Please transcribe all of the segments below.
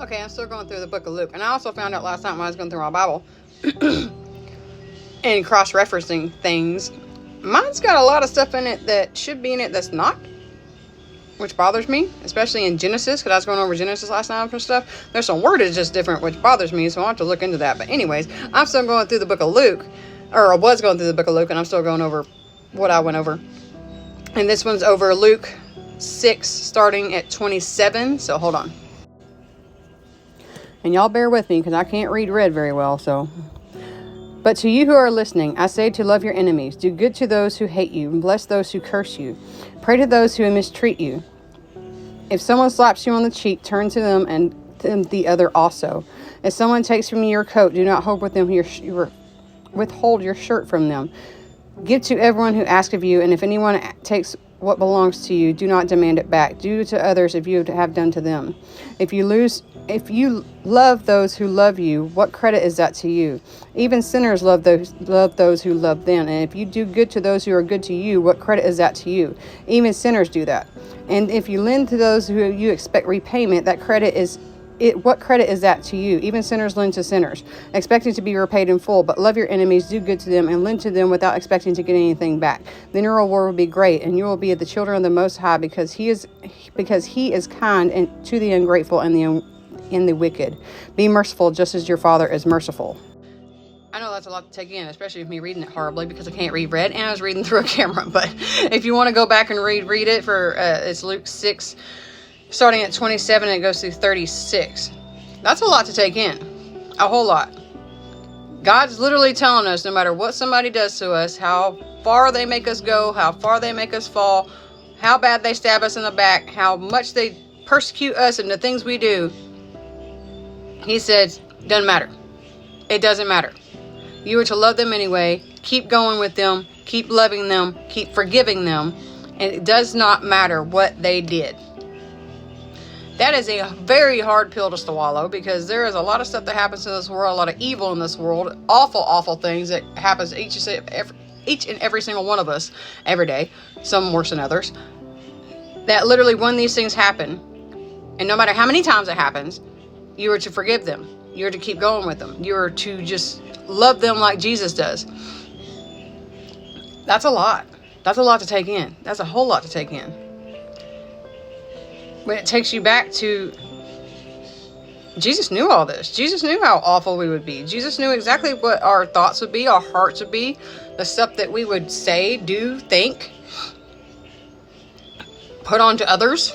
Okay, I'm still going through the book of Luke. And I also found out last time when I was going through my Bible and cross-referencing things, mine's got a lot of stuff in it that should be in it that's not, which bothers me, especially in Genesis, because I was going over Genesis last night for stuff. There's some wordage just different, which bothers me, so I'll have to look into that. But anyways, I'm still going through the book of Luke, or I was going through the book of Luke, and I'm still going over what I went over. And this one's over Luke 6, starting at 27, so hold on. And y'all bear with me, because I can't read red very well, so... But to you who are listening, I say to love your enemies, do good to those who hate you, and bless those who curse you. Pray to those who mistreat you. If someone slaps you on the cheek, turn to them and the other also. If someone takes from you your coat, do not hold with them withhold your shirt from them. Give to everyone who asks of you, and if anyone takes what belongs to you, do not demand it back. Do to others if you have done to them. If you love those who love you, what credit is that to you? Even sinners love those who love them. And if you do good to those who are good to you, what credit is that to you? Even sinners do that. And if you lend to those who you expect repayment, what credit is that to you? Even sinners lend to sinners, expecting to be repaid in full. But love your enemies, do good to them, and lend to them without expecting to get anything back. Then your reward will be great, and you will be the children of the Most High, because He is kind and to the ungrateful and the wicked. Be merciful, just as your Father is merciful. I know that's a lot to take in, especially with me reading it horribly because I can't read red, and I was reading through a camera. But if you want to go back and read it for it's Luke 6. Starting at 27 and it goes through 36. That's a lot to take in. A whole lot. God's literally telling us no matter what somebody does to us, how far they make us go, how far they make us fall, how bad they stab us in the back, how much they persecute us and the things we do. He says, doesn't matter. It doesn't matter. You are to love them anyway. Keep going with them. Keep loving them. Keep forgiving them. And it does not matter what they did. That is a very hard pill to swallow, because there is a lot of stuff that happens in this world, a lot of evil in this world, awful, awful things that happens to each and every single one of us every day, some worse than others, that literally when these things happen, and no matter how many times it happens, you are to forgive them. You are to keep going with them. You are to just love them like Jesus does. That's a lot. That's a lot to take in. That's a whole lot to take in. When it takes you back to, Jesus knew all this. Jesus knew how awful we would be. Jesus knew exactly what our thoughts would be, our hearts would be, the stuff that we would say, do, think, put on to others.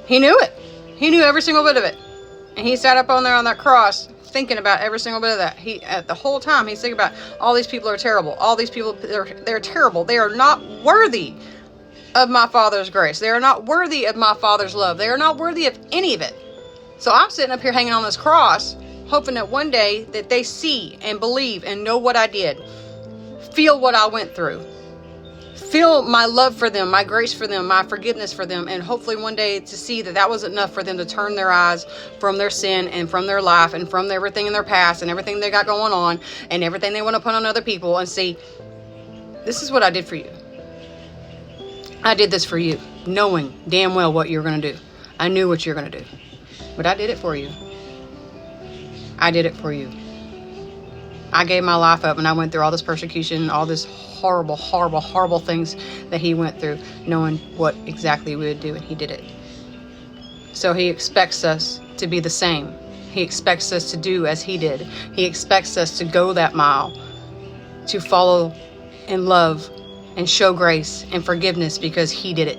He knew it. He knew every single bit of it. And he sat up on there on that cross thinking about every single bit of that. The whole time he's thinking about, all these people are terrible. All these people, they're terrible. They are not worthy of my Father's grace. They are not worthy of my Father's love. They are not worthy of any of it. So I'm sitting up here hanging on this cross, hoping that one day that they see and believe and know what I did, feel what I went through, feel my love for them, my grace for them, my forgiveness for them, and hopefully one day to see that that was enough for them to turn their eyes from their sin and from their life and from everything in their past and everything they got going on and everything they want to put on other people, and see, this is what I did for you. I did this for you, knowing damn well what you're going to do. I knew what you're going to do. But I did it for you. I did it for you. I gave my life up and I went through all this persecution, all this horrible, horrible, horrible things that he went through, knowing what exactly we would do, and he did it. So he expects us to be the same. He expects us to do as he did. He expects us to go that mile, to follow and love and show grace and forgiveness, because he did it.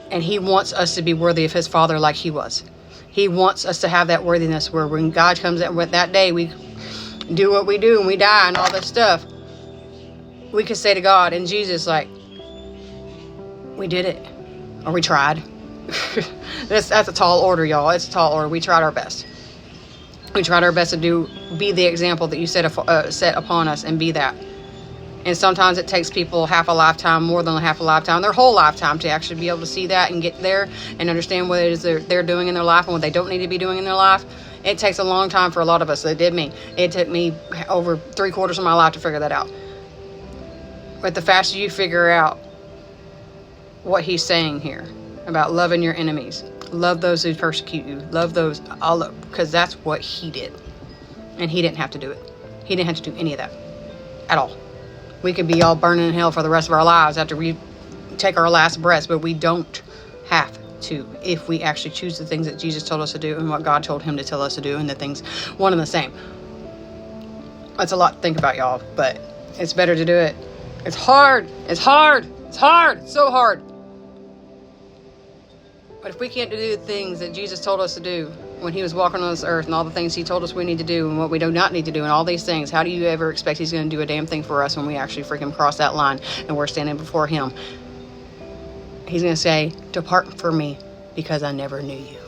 And he wants us to be worthy of his Father like he was. He wants us to have that worthiness where when God comes in with that day, we do what we do and we die and all this stuff, we can say to God and Jesus, like, we did it, or we tried. That's a tall order, y'all. It's a tall order. We tried our best. We tried our best to be the example that you set upon us, and be that. And sometimes it takes people half a lifetime, more than half a lifetime, their whole lifetime, to actually be able to see that and get there and understand what it is they're doing in their life and what they don't need to be doing in their life. It takes a long time for a lot of us. It did me. It took me over 3/4 of my life to figure that out. But the faster you figure out what he's saying here about loving your enemies, Love those who persecute you. Love those, because that's what he did. And he didn't have to do it. He didn't have to do any of that at all. We could be all burning in hell for the rest of our lives after we take our last breaths, but we don't have to if we actually choose the things that Jesus told us to do and what God told him to tell us to do, and the things one and the same. That's a lot to think about, y'all, but it's better to do it. It's hard. It's hard. It's hard. It's so hard. But if we can't do the things that Jesus told us to do when he was walking on this earth, and all the things he told us we need to do and what we do not need to do and all these things, how do you ever expect he's going to do a damn thing for us when we actually freaking cross that line and we're standing before him? He's going to say, depart from me because I never knew you.